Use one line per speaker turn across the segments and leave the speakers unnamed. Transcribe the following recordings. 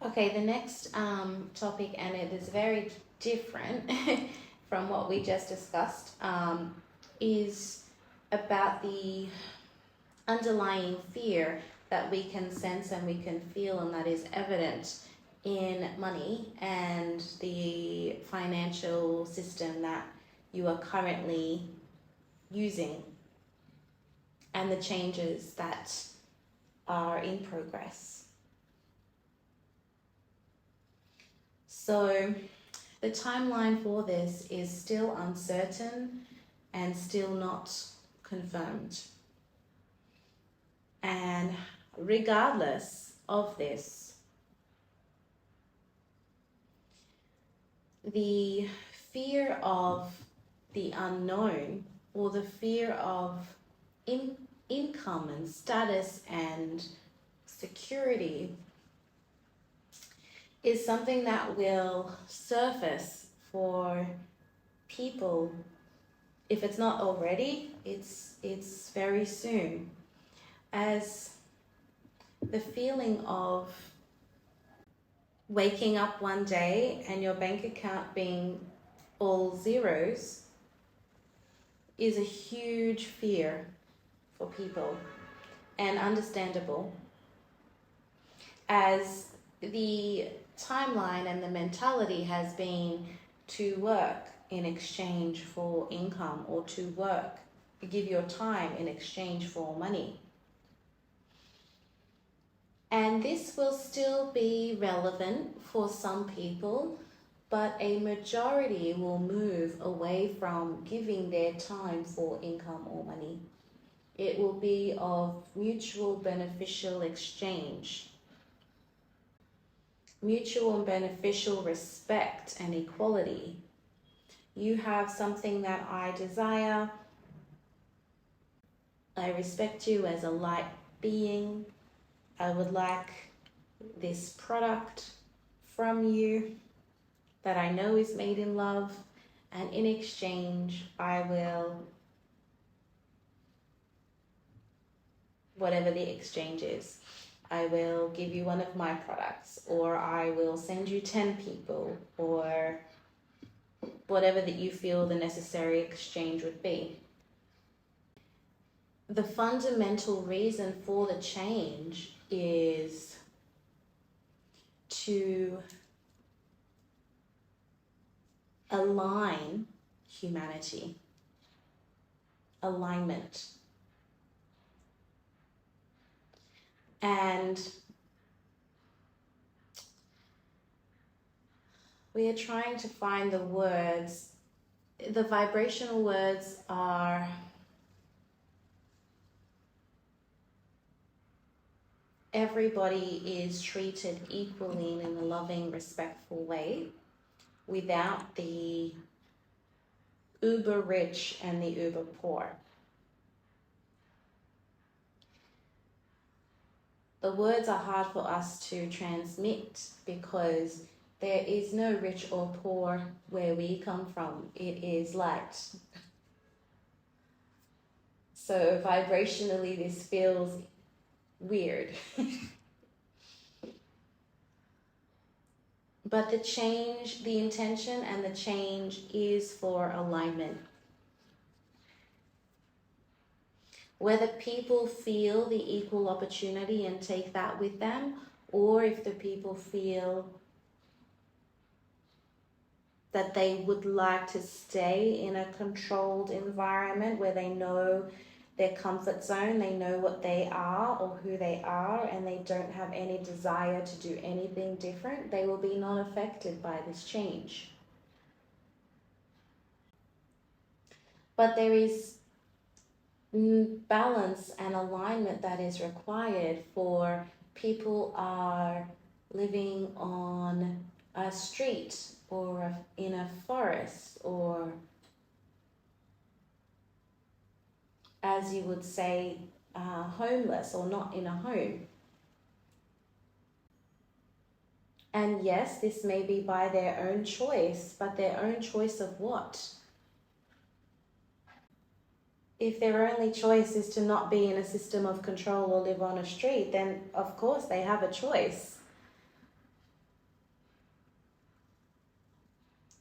Okay, the next topic, and it is very different from what we just discussed, is about the underlying fear that we can sense and we can feel, and that is evident in money and the financial system that you are currently using, and the changes that are in progress. So the timeline for this is still uncertain and still not confirmed. And regardless of this, the fear of the unknown, or the fear of income and status and security, is something that will surface for people. If it's not already, it's very soon, as the feeling of waking up one day and your bank account being all zeros is a huge fear for people, and understandable, as the timeline and the mentality has been to work in exchange for income, or to work, give your time in exchange for money. And this will still be relevant for some people, but a majority will move away from giving their time for income or money. It will be of mutual beneficial exchange, mutual and beneficial respect and equality. You have something that I desire. I respect you as a light being. I would like this product from you that I know is made in love, and in exchange, I will, whatever the exchange is, I will give you one of my products, or I will send you 10 people, or whatever that you feel the necessary exchange would be. The fundamental reason for the change is to align humanity, alignment. And we are trying to find the words. The vibrational words are everybody is treated equally in a loving, respectful way, without the uber rich and the uber poor. The words are hard for us to transmit because there is no rich or poor where we come from. It is light. So vibrationally, this feels weird. But the change, the intention and the change is for alignment. Whether people feel the equal opportunity and take that with them, or if the people feel that they would like to stay in a controlled environment where they know their comfort zone, they know what they are or who they are, and they don't have any desire to do anything different, they will be not affected by this change. But there is balance and alignment that is required for people are living on a street or in a forest, or as you would say, homeless or not in a home. And yes, this may be by their own choice, but their own choice of what? If their only choice is to not be in a system of control or live on a street, then of course they have a choice.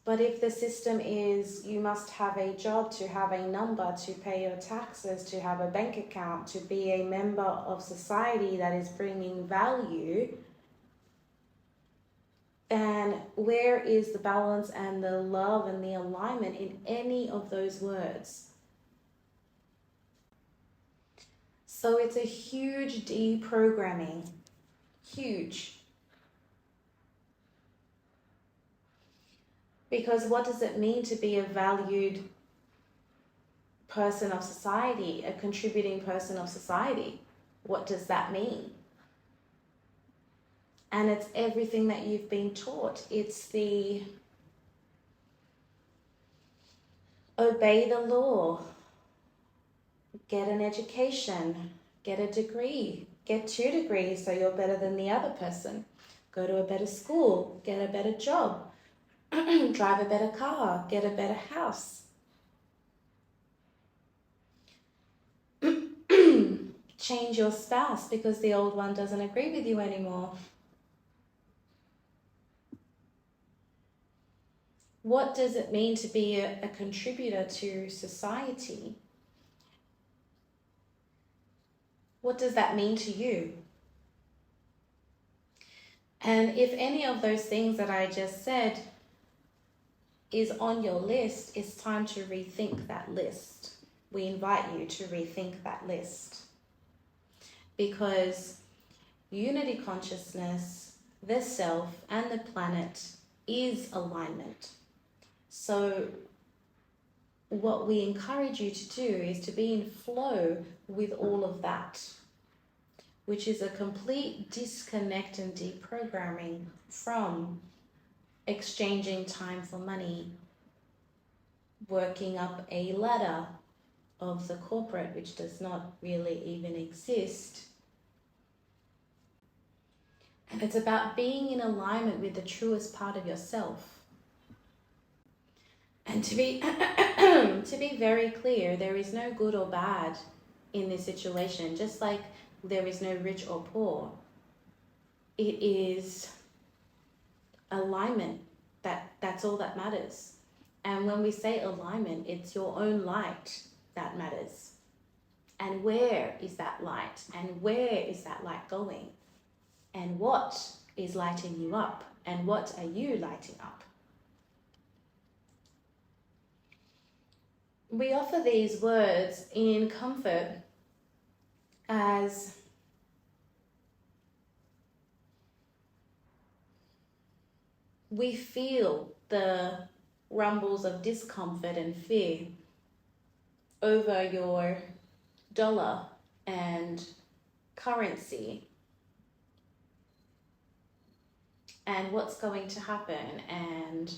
But if the system is you must have a job to have a number, to pay your taxes, to have a bank account, to be a member of society that is bringing value, then where is the balance and the love and the alignment in any of those words? So it's a huge deprogramming. Huge. Because what does it mean to be a valued person of society, a contributing person of society? What does that mean? And it's everything that you've been taught. It's the obey the law, get an education, get a degree, get 2 degrees so you're better than the other person, go to a better school, get a better job, drive a better car, get a better house. Change your spouse because the old one doesn't agree with you anymore. What does it mean to be a contributor to society? What does that mean to you? And if any of those things that I just said is on your list, it's time to rethink that list. We invite you to rethink that list. Because unity consciousness, the self, and the planet is alignment. So what we encourage you to do is to be in flow with all of that, which is a complete disconnect and deprogramming from exchanging time for money, working up a ladder of the corporate, which does not really even exist. And it's about being in alignment with the truest part of yourself. And to be to be very clear, there is no good or bad in this situation, just like there is no rich or poor. It is alignment. That's all that matters. And when we say alignment, it's your own light that matters. And where is that light? And where is that light going? And what is lighting you up? And what are you lighting up? We offer these words in comfort as we feel the rumbles of discomfort and fear over your dollar and currency and what's going to happen, and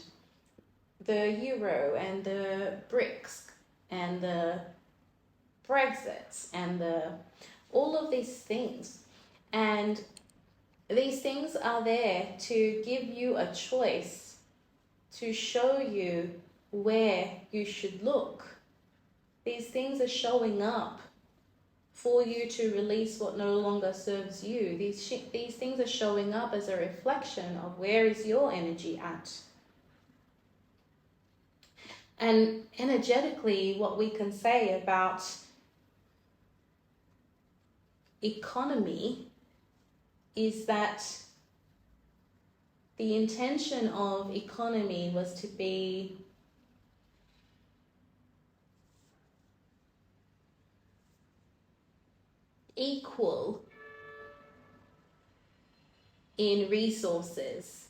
the euro and the BRICS and the Brexit and all of these things. And these things are there to give you a choice, to show you where you should look. These things are showing up for you to release what no longer serves you. These things are showing up as a reflection of where is your energy at. And energetically, what we can say about economy is that the intention of economy was to be equal in resources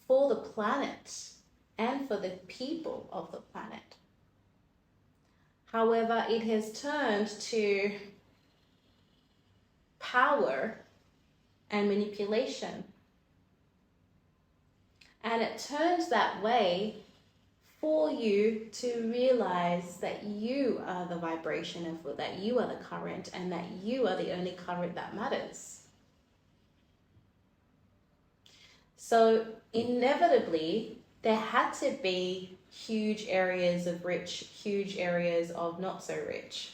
for the planet and for the people of the planet. However, it has turned to power and manipulation. And it turns that way for you to realize that you are the vibration and that you are the current, and that you are the only current that matters. So inevitably, there had to be huge areas of rich, huge areas of not so rich,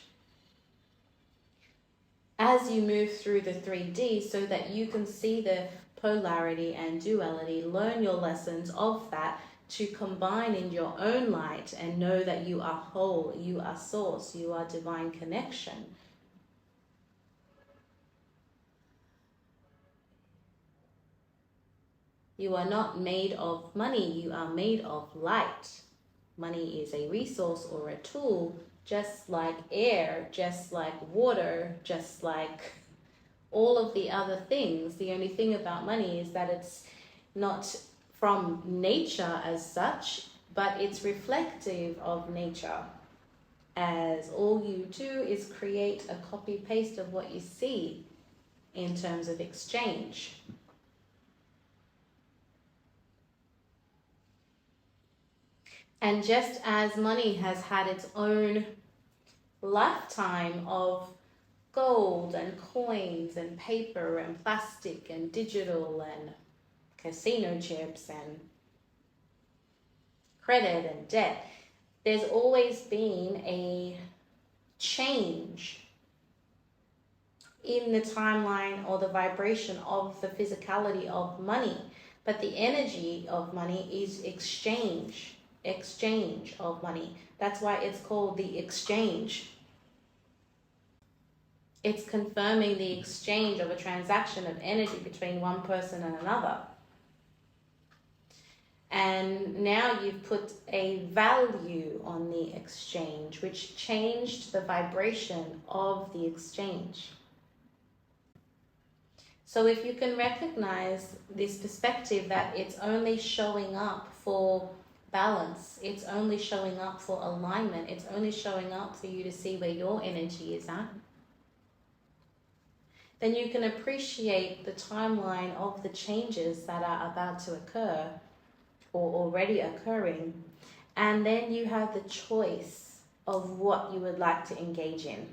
as you move through the 3D, so that you can see the polarity and duality, learn your lessons of that to combine in your own light and know that you are whole, you are source, you are divine connection. You are not made of money, you are made of light. Money is a resource or a tool, just like air, just like water, just like all of the other things. The only thing about money is that it's not from nature as such, but it's reflective of nature, as all you do is create a copy paste of what you see in terms of exchange. And just as money has had its own lifetime of gold and coins and paper and plastic and digital and casino chips and credit and debt, there's always been a change in the timeline or the vibration of the physicality of money. But the energy of money is exchange of money. That's why it's called the exchange. It's confirming the exchange of a transaction of energy between one person and another. And now you've put a value on the exchange, which changed the vibration of the exchange. So if you can recognize this perspective that it's only showing up for balance, it's only showing up for alignment, it's only showing up for you to see where your energy is at, then you can appreciate the timeline of the changes that are about to occur or already occurring. And then you have the choice of what you would like to engage in.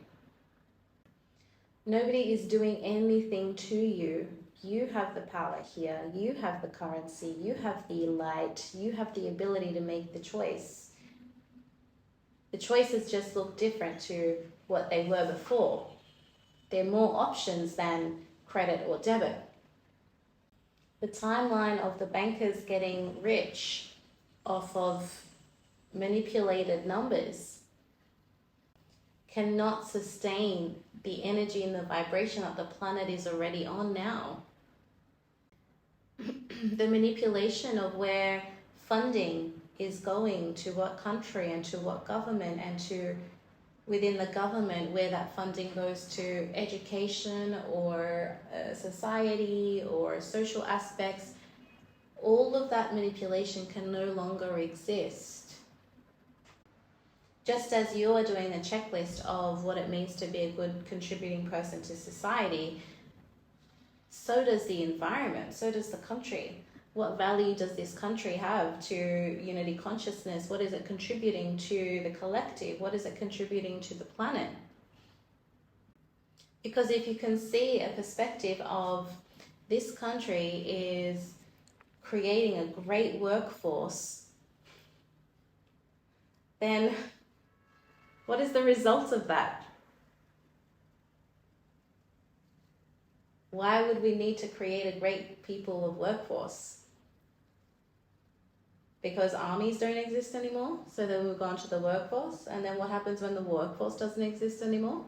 Nobody is doing anything to you. You have the power here. You have the currency. You have the light. You have the ability to make the choice. The choices just look different to what they were before. There are more options than credit or debit. The timeline of the bankers getting rich off of manipulated numbers cannot sustain the energy and the vibration that the planet is already on now. The manipulation of where funding is going, to what country and to what government, and to within the government where that funding goes to education or society or social aspects, all of that manipulation can no longer exist. Just as you're doing a checklist of what it means to be a good contributing person to society, so does the environment, so does the country. What value does this country have to unity consciousness? What is it contributing to the collective? What is it contributing to the planet? Because if you can see a perspective of this country is creating a great workforce, then what is the result of that? Why would we need to create a great people of workforce? Because armies don't exist anymore, so then we've gone to the workforce, and then what happens when the workforce doesn't exist anymore?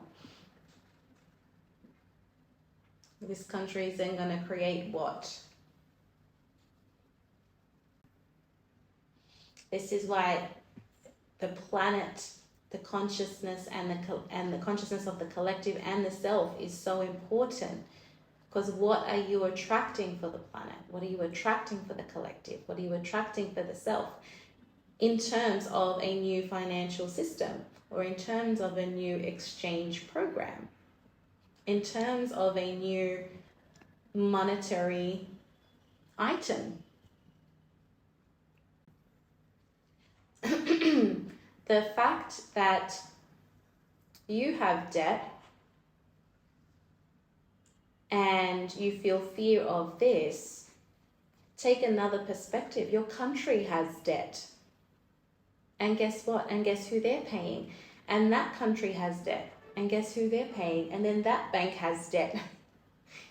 This country is then going to create what? This is why the planet, the consciousness and the consciousness of the collective and the self is so important. Because what are you attracting for the planet? What are you attracting for the collective? What are you attracting for the self? In terms of a new financial system, or in terms of a new exchange program, in terms of a new monetary item. The fact that you have debt and you feel fear of this, take another perspective. Your country has debt. And guess what? And guess who they're paying? And that country has debt. And guess who they're paying? And then that bank has debt.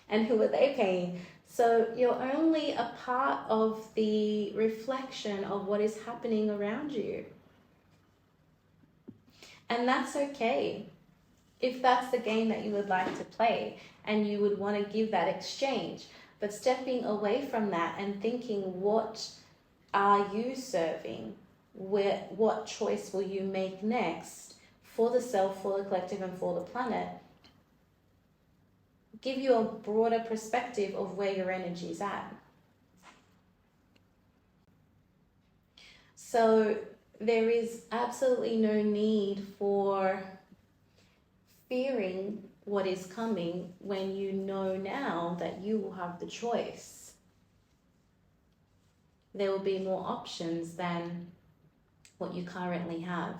And who are they paying? So you're only a part of the reflection of what is happening around you. And that's okay. If that's the game that you would like to play and you would want to give that exchange, but stepping away from that and thinking, what are you serving? What choice will you make next for the self, for the collective, and for the planet? Give you a broader perspective of where your energy is at. So there is absolutely no need for fearing what is coming when you know now that you will have the choice. There will be more options than what you currently have.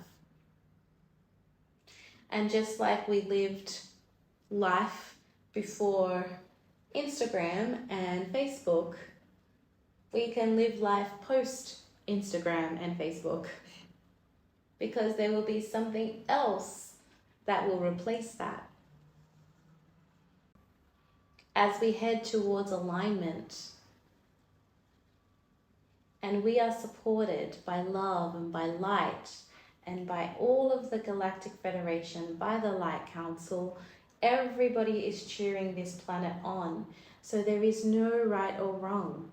And just like we lived life before Instagram and Facebook, we can live life post Instagram and Facebook, because there will be something else that will replace that. As we head towards alignment, and we are supported by love and by light and by all of the Galactic Federation, by the Light Council, everybody is cheering this planet on. So there is no right or wrong.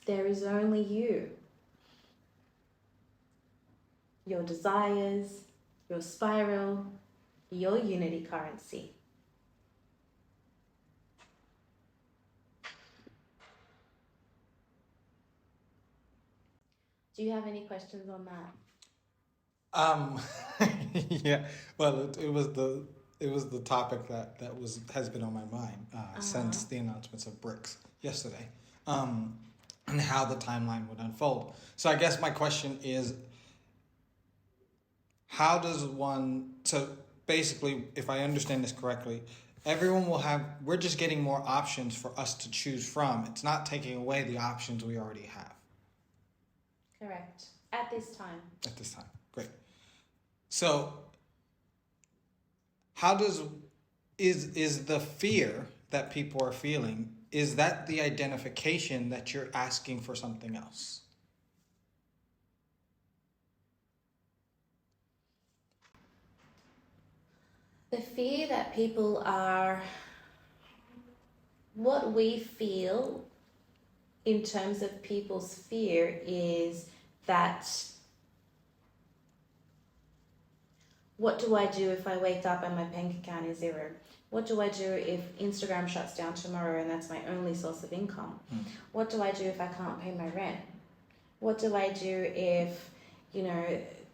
There is only you. Your desires, your spiral, your unity currency. Do you have any questions on that?
Yeah. Well, it was the topic that has been on my mind since the announcements of BRICS yesterday, and how the timeline would unfold. So I guess my question is, how does one? So basically, if I understand this correctly, everyone will have. We're just getting more options for us to choose from. It's not taking away the options we already have.
Correct. At this time.
At this time. Great. So, how is the fear that people are feeling, is that the identification that you're asking for something else?
The fear that people are, what we feel in terms of people's fear is that, what do I do if I wake up and my bank account is zero? What do I do if Instagram shuts down tomorrow and that's my only source of income? What do I do if I can't pay my rent? What do I do if,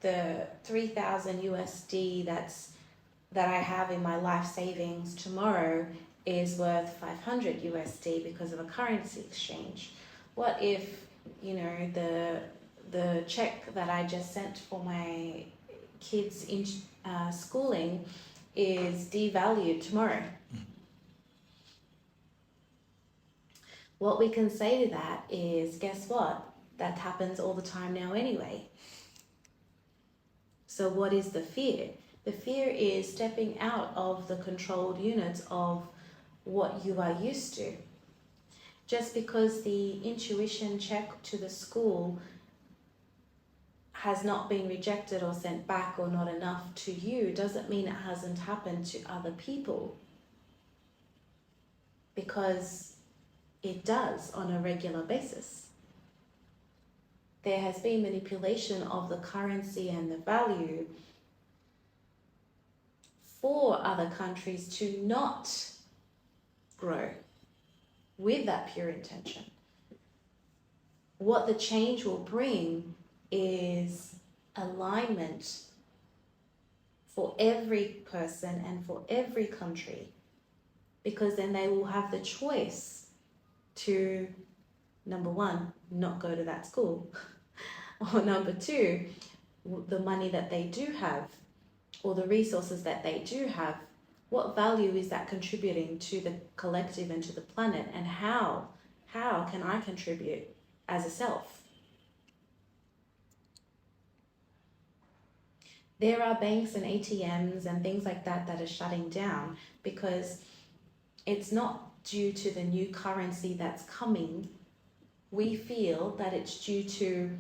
the 3,000 USD that I have in my life savings tomorrow is worth 500 USD because of a currency exchange? What if, the check that I just sent for my kids in schooling is devalued tomorrow? What we can say to that is, guess what? That happens all the time now anyway. So what is the fear? The fear is stepping out of the controlled units of what you are used to. Just because the intuition check to the school has not been rejected or sent back or not enough to you doesn't mean it hasn't happened to other people. Because it does on a regular basis. There has been manipulation of the currency and the value for other countries to not grow with that pure intention. What the change will bring is alignment for every person and for every country, because then they will have the choice to, number one, not go to that school, or number two, the money that they do have or the resources that they do have, what value is that contributing to the collective and to the planet, and how can I contribute as a self? There are banks and ATMs and things like that that are shutting down because it's not due to the new currency that's coming. We feel that it's due to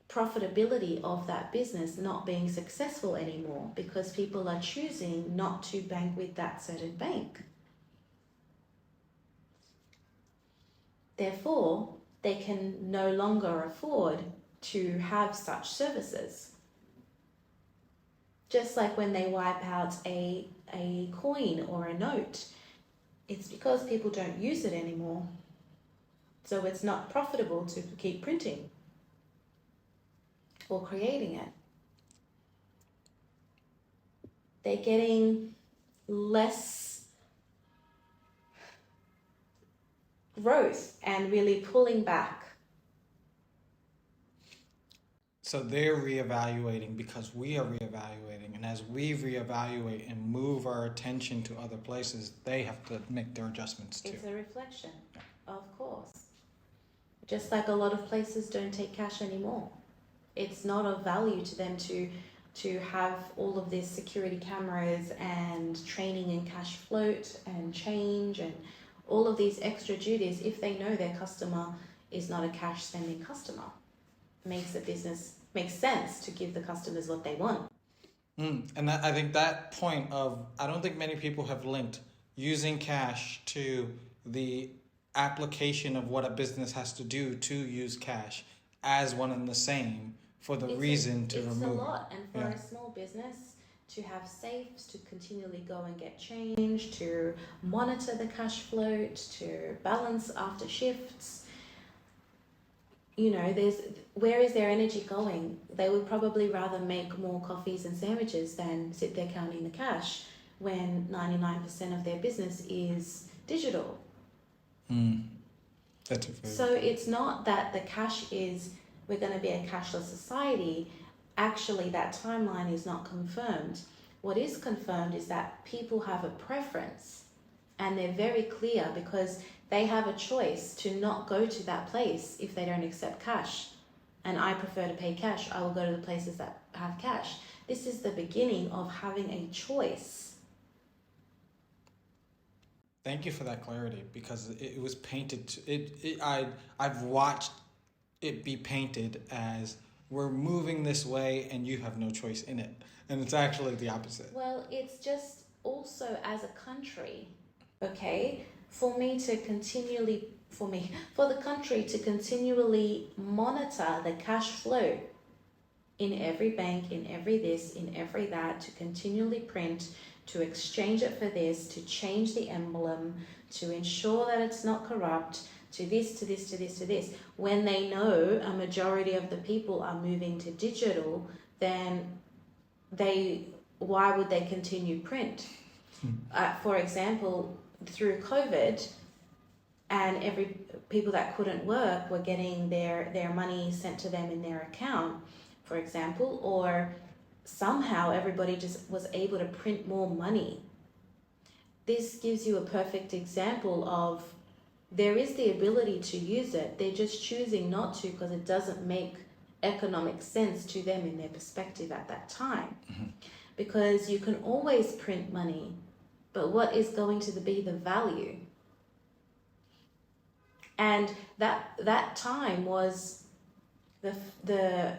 profitability of that business not being successful anymore because people are choosing not to bank with that certain bank. Therefore, they can no longer afford to have such services. Just like when they wipe out a coin or a note, it's because people don't use it anymore. So it's not profitable to keep printing or creating it. They're getting less growth and really pulling back.
So they're reevaluating because we are reevaluating, and as we reevaluate and move our attention to other places, they have to make their adjustments too.
It's a reflection, of course. Just like a lot of places don't take cash anymore. It's not of value to them to have all of these security cameras and training in cash float and change and all of these extra duties if they know their customer is not a cash spending customer. Makes sense to give the customers what they want.
And I think that point of, I don't think many people have linked using cash to the application of what a business has to do to use cash as one and the same for the reason to remove it.
It's a lot, and for a small business to have safes, to continually go and get change, to monitor the cash float, to balance after shifts. You know, where is their energy going? They would probably rather make more coffees and sandwiches than sit there counting the cash when 99% of their business is digital.
That's a very
So it's not that the cash is, we're going to be a cashless society. Actually, that timeline is not confirmed. What is confirmed is that people have a preference, and they're very clear because they have a choice to not go to that place if they don't accept cash. And I prefer to pay cash. I will go to the places that have cash. This is the beginning of having a choice.
Thank you for that clarity, because it was painted. I've watched it be painted as we're moving this way and you have no choice in it, and it's actually the opposite.
Well, it's just also as a country, okay, for the country to continually monitor the cash flow in every bank, in every this, in every that, to continually print, to exchange it for this, to change the emblem, to ensure that it's not corrupt, to this, to this, to this, to this. When they know a majority of the people are moving to digital, then why would they continue print? For example, through COVID, and every people that couldn't work were getting their money sent to them in their account, for example, or somehow everybody just was able to print more money. This gives you a perfect example of there is the ability to use it. They're just choosing not to because it doesn't make economic sense to them in their perspective at that time. Because you can always print money, but what is going to be the value? And that time was the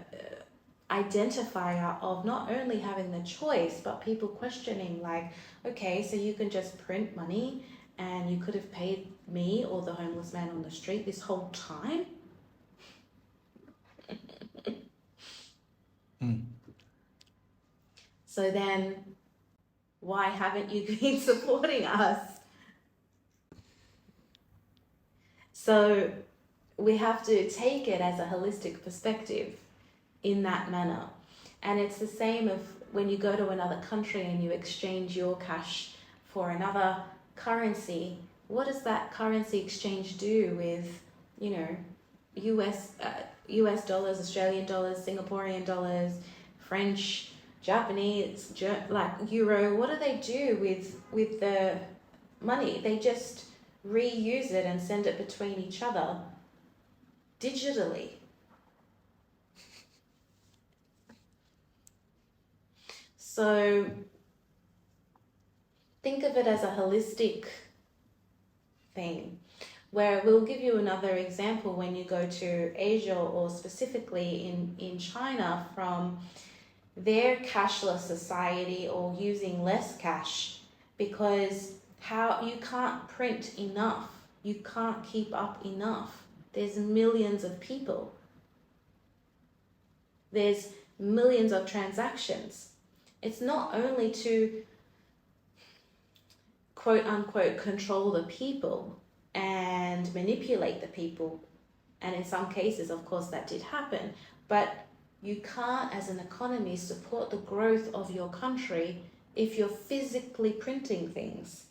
identifier of not only having the choice, but people questioning, like, okay, so you can just print money and you could have paid me or the homeless man on the street this whole time? So then why haven't you been supporting us? So we have to take it as a holistic perspective in that manner. And it's the same of when you go to another country and you exchange your cash for another currency. What does that currency exchange do with, US dollars, Australian dollars, Singaporean dollars, French, Japanese, euro? What do they do with the money? They just reuse it and send it between each other digitally. So think of it as a holistic thing, where we'll give you another example when you go to Asia, or specifically in China, from their cashless society, or using less cash, because you can't print enough, you can't keep up enough. There's millions of people, there's millions of transactions. It's not only to quote unquote control the people and manipulate the people, and in some cases of course that did happen, but you can't as an economy support the growth of your country if you're physically printing things.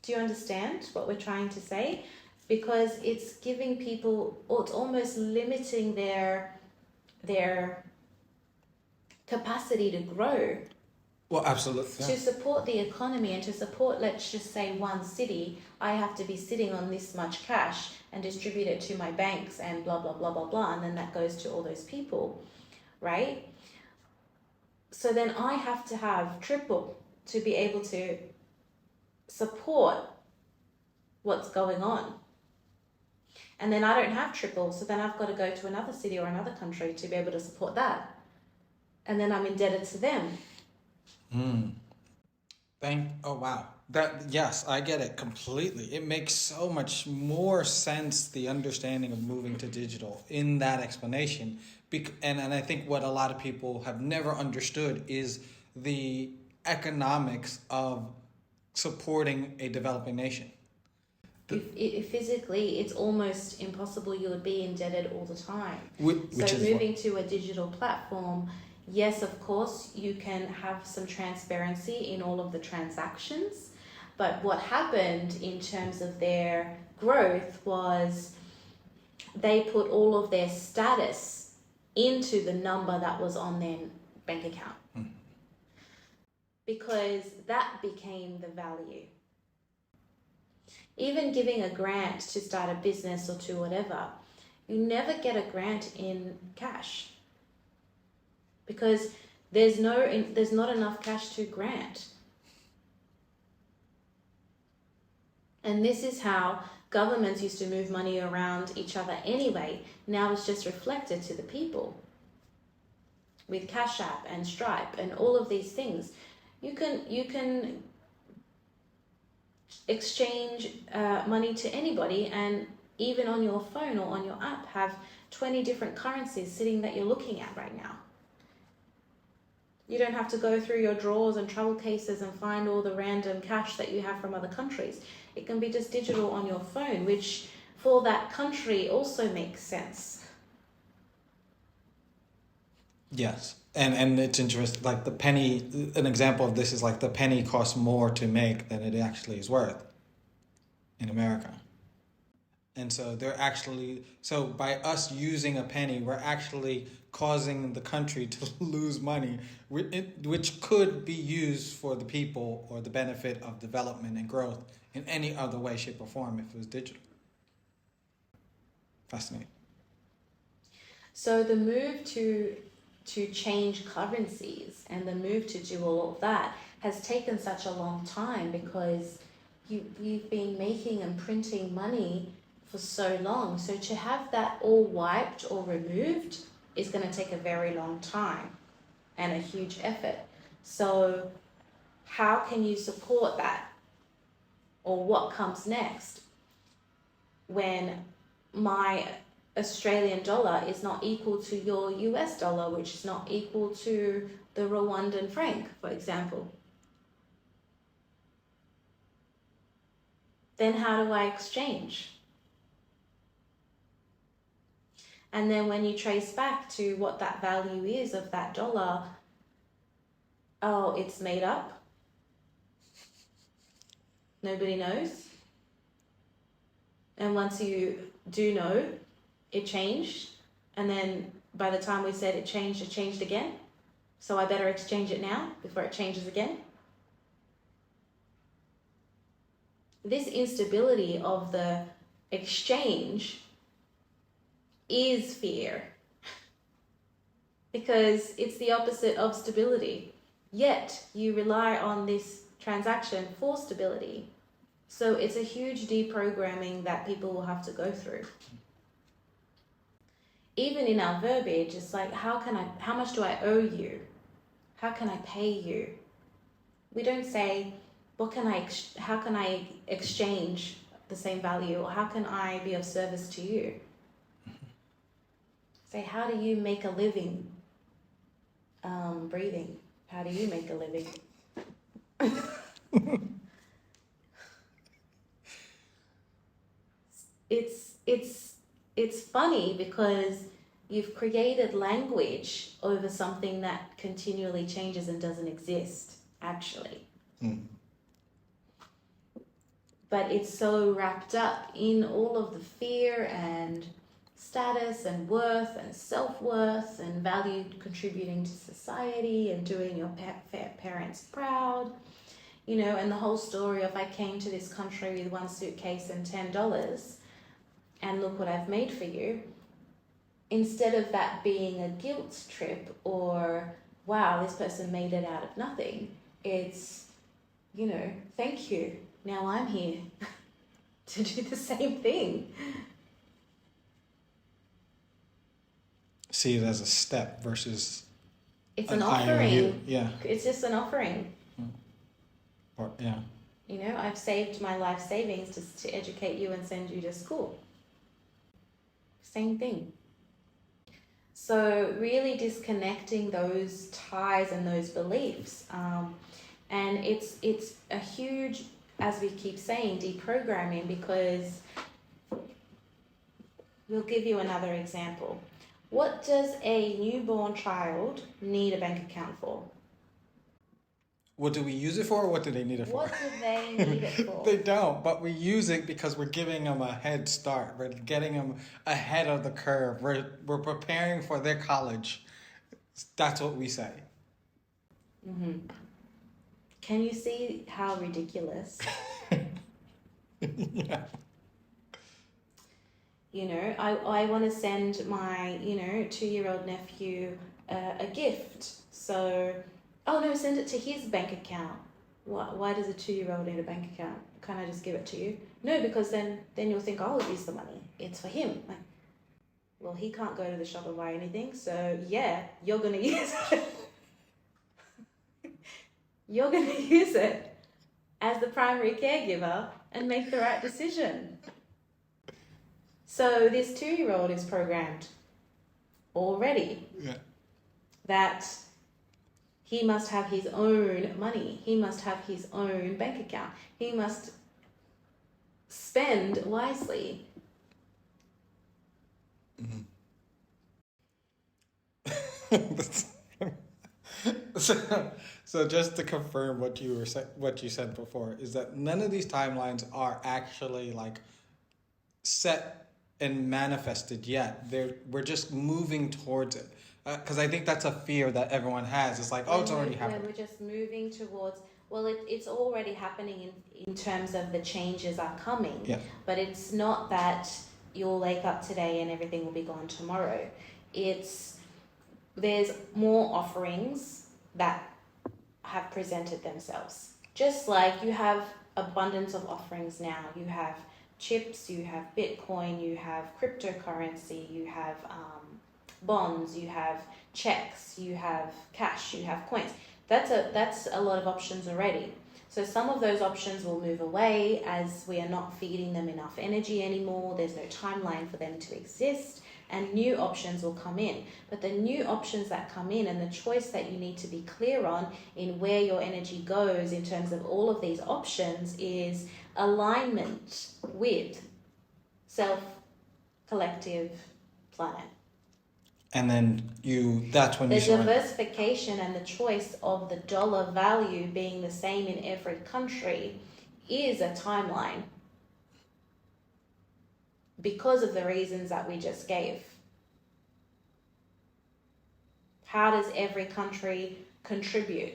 Do you understand what we're trying to say? Because it's giving people, or it's almost limiting their capacity to grow.
Well, absolutely.
To support the economy and to support, let's just say, one city, I have to be sitting on this much cash and distribute it to my banks and blah, blah, blah, blah, blah. And then that goes to all those people, right? So then I have to have triple to be able to support what's going on. And then I don't have triple, so then I've got to go to another city or another country to be able to support that. And then I'm indebted to them.
Oh wow. Yes, I get it completely. It makes so much more sense, the understanding of moving to digital in that explanation. And I think what a lot of people have never understood is the economics of supporting a developing nation.
If physically, it's almost impossible. You would be indebted all the time.
So
moving to a digital platform, yes, of course, you can have some transparency in all of the transactions. But what happened in terms of their growth was they put all of their status into the number that was on their bank account. Because that became the value. Even giving a grant to start a business or to whatever, you never get a grant in cash. Because there's not enough cash to grant. And this is how governments used to move money around each other anyway. Now it's just reflected to the people. With Cash App and Stripe and all of these things, you can exchange money to anybody, and even on your phone or on your app have 20 different currencies sitting that you're looking at right now. You don't have to go through your drawers and travel cases and find all the random cash that you have from other countries. It can be just digital on your phone, which for that country also makes sense.
Yes. And it's interesting, like the penny, an example of this is like the penny costs more to make than it actually is worth in America. And so so by us using a penny, we're actually causing the country to lose money, which could be used for the people or the benefit of development and growth in any other way, shape, or form if it was digital. Fascinating.
So the move to change currencies and the move to do all of that has taken such a long time, because you've been making and printing money for so long. So to have that all wiped or removed is going to take a very long time and a huge effort. So how can you support that? Or what comes next when my Australian dollar is not equal to your US dollar, which is not equal to the Rwandan franc, for example? Then how do I exchange? And then when you trace back to what that value is of that dollar, oh, it's made up. Nobody knows. And once you do know, it changed. And then by the time we said it changed again. So I better exchange it now before it changes again. This instability of the exchange is fear. because it's the opposite of stability. Yet you rely on this transaction for stability. So it's a huge deprogramming that people will have to go through. Even in our verbiage, it's like, how much do I owe you? How can I pay you? We don't say, how can I exchange the same value, or how can I be of service to you? Say, how do you make a living breathing? How do you make a living? It's funny because you've created language over something that continually changes and doesn't exist, actually. But it's so wrapped up in all of the fear and status and worth and self-worth and value contributing to society and doing your parents proud, and the whole story of I came to this country with one suitcase and $10 and look what I've made for you. Instead of that being a guilt trip or, wow, this person made it out of nothing, it's, thank you. Now I'm here to do the same thing.
See it as a step versus
it's an offering.
IOU. Yeah.
It's just an offering.
Or, yeah.
I've saved my life savings to educate you and send you to school. Same thing. So really disconnecting those ties and those beliefs. And it's a huge, as we keep saying, deprogramming, because we'll give you another example. What does a newborn child need a bank account for?
What do we use it for, or what do they need it for?
What do they need it for?
They don't, but we use it because we're giving them a head start. We're getting them ahead of the curve. We're preparing for their college. That's what we say.
Mm-hmm. Can you see how ridiculous?
Yeah.
I want to send my, 2-year-old nephew a gift. So, oh no, send it to his bank account. Why does a 2-year-old need a bank account? Can't I just give it to you? No, because then you'll think I'll use the money. It's for him. Like, well, he can't go to the shop and buy anything. So yeah, you're going to use it. You're going to use it as the primary caregiver and make the right decision. So this 2-year-old is programmed already that he must have his own money. He must have his own bank account. He must spend wisely.
So just to confirm what you said before is that none of these timelines are actually like set and manifested yet. We're just moving towards it, because I think that's a fear that everyone has. It's like, it's already happening.
We're just moving towards. Well, it's already happening in terms of the changes are coming.
Yeah.
But it's not that you'll wake up today and everything will be gone tomorrow. There's more offerings that have presented themselves. Just like you have abundance of offerings now. You have chips, you have Bitcoin, you have cryptocurrency, you have bonds, you have checks, you have cash, you have coins. That's a lot of options already. So some of those options will move away as we are not feeding them enough energy anymore. There's no timeline for them to exist, and new options will come in. But the new options that come in, and the choice that you need to be clear on in where your energy goes in terms of all of these options, is alignment with self, collective, planet.
And then that's when
the
you
diversification and the choice of the dollar value being the same in every country is a timeline, because of the reasons that we just gave. How does every country contribute?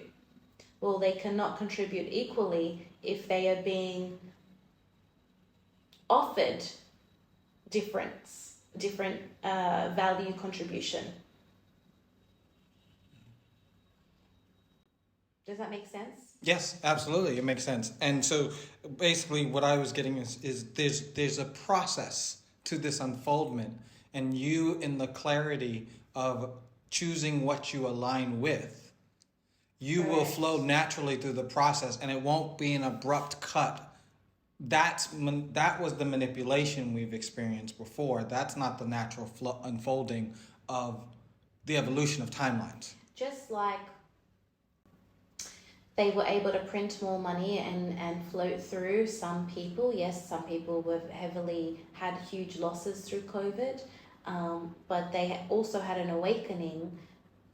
Well, they cannot contribute equally if they are being offered different value contribution. Does that make sense?
Yes, absolutely. It makes sense. And so basically what I was getting is there's a process to this unfoldment, and you in the clarity of choosing what you align with, you will
Correct.
flow naturally through the process, and it won't be an abrupt cut. That was the manipulation we've experienced before. That's not the natural unfolding of the evolution of timelines.
Just like they were able to print more money and float through some people. Yes, some people were had huge losses through COVID, but they also had an awakening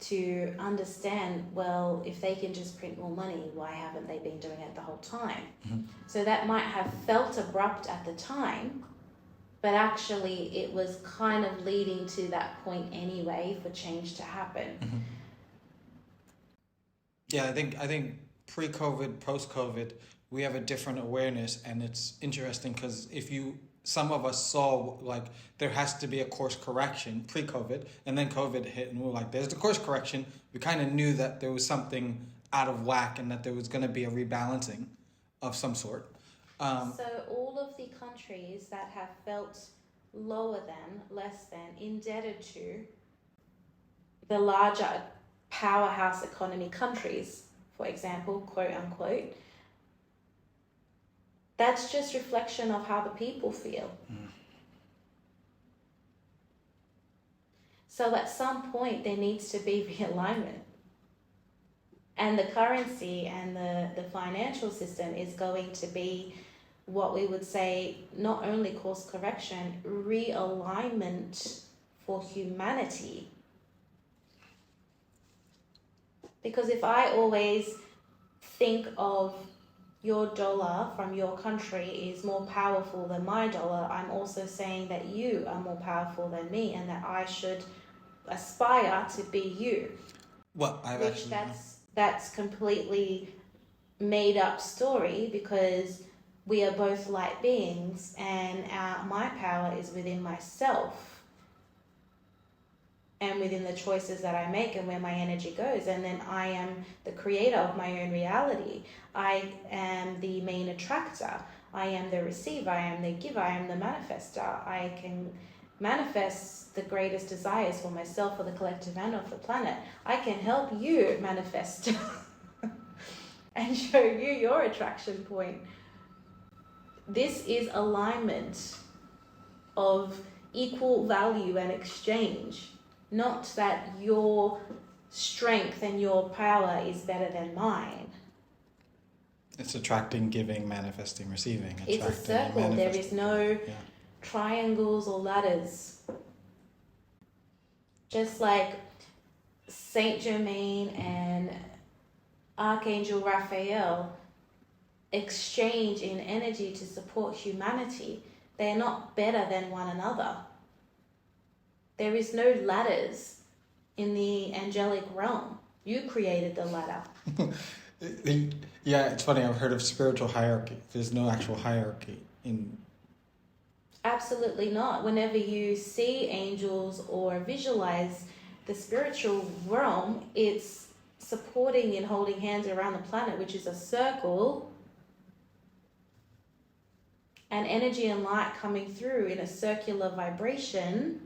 to understand, well, if they can just print more money, why haven't they been doing it the whole time?
Mm-hmm.
So that might have felt abrupt at the time, but actually it was kind of leading to that point anyway for change to happen.
Mm-hmm. Yeah, I think pre-COVID, post-COVID, we have a different awareness, and it's interesting because some of us saw like there has to be a course correction pre-COVID, and then COVID hit, and we were like, there's the course correction. We kind of knew that there was something out of whack and that there was going to be a rebalancing of some sort.
So all of the countries that have felt lower than, less than, indebted to the larger powerhouse economy countries, for example, quote unquote, that's just reflection of how the people feel. So at some point there needs to be realignment. And the currency and the financial system is going to be what we would say not only course correction, realignment for humanity. Because if I always think of your dollar from your country is more powerful than my dollar, I'm also saying that you are more powerful than me and that I should aspire to be you.
Well,
That's completely made up story, because we are both light beings and my power is within myself and within the choices that I make and where my energy goes. And then I am the creator of my own reality. I am the main attractor. I am the receiver. I am the giver. I am the manifester. I can manifest the greatest desires for myself, for the collective, and of the planet. I can help you manifest and show you your attraction point. This is alignment of equal value and exchange. Not that your strength and your power is better than mine.
It's attracting, giving, manifesting, receiving.
It's a circle. There is no triangles or ladders. Just like Saint Germain and Archangel Raphael exchange in energy to support humanity, they are not better than one another. There is no ladders in the angelic realm. You created the ladder.
Yeah, it's funny. I've heard of spiritual hierarchy. There's no actual hierarchy in.
Absolutely not. Whenever you see angels or visualize the spiritual realm, it's supporting and holding hands around the planet, which is a circle, and energy and light coming through in a circular vibration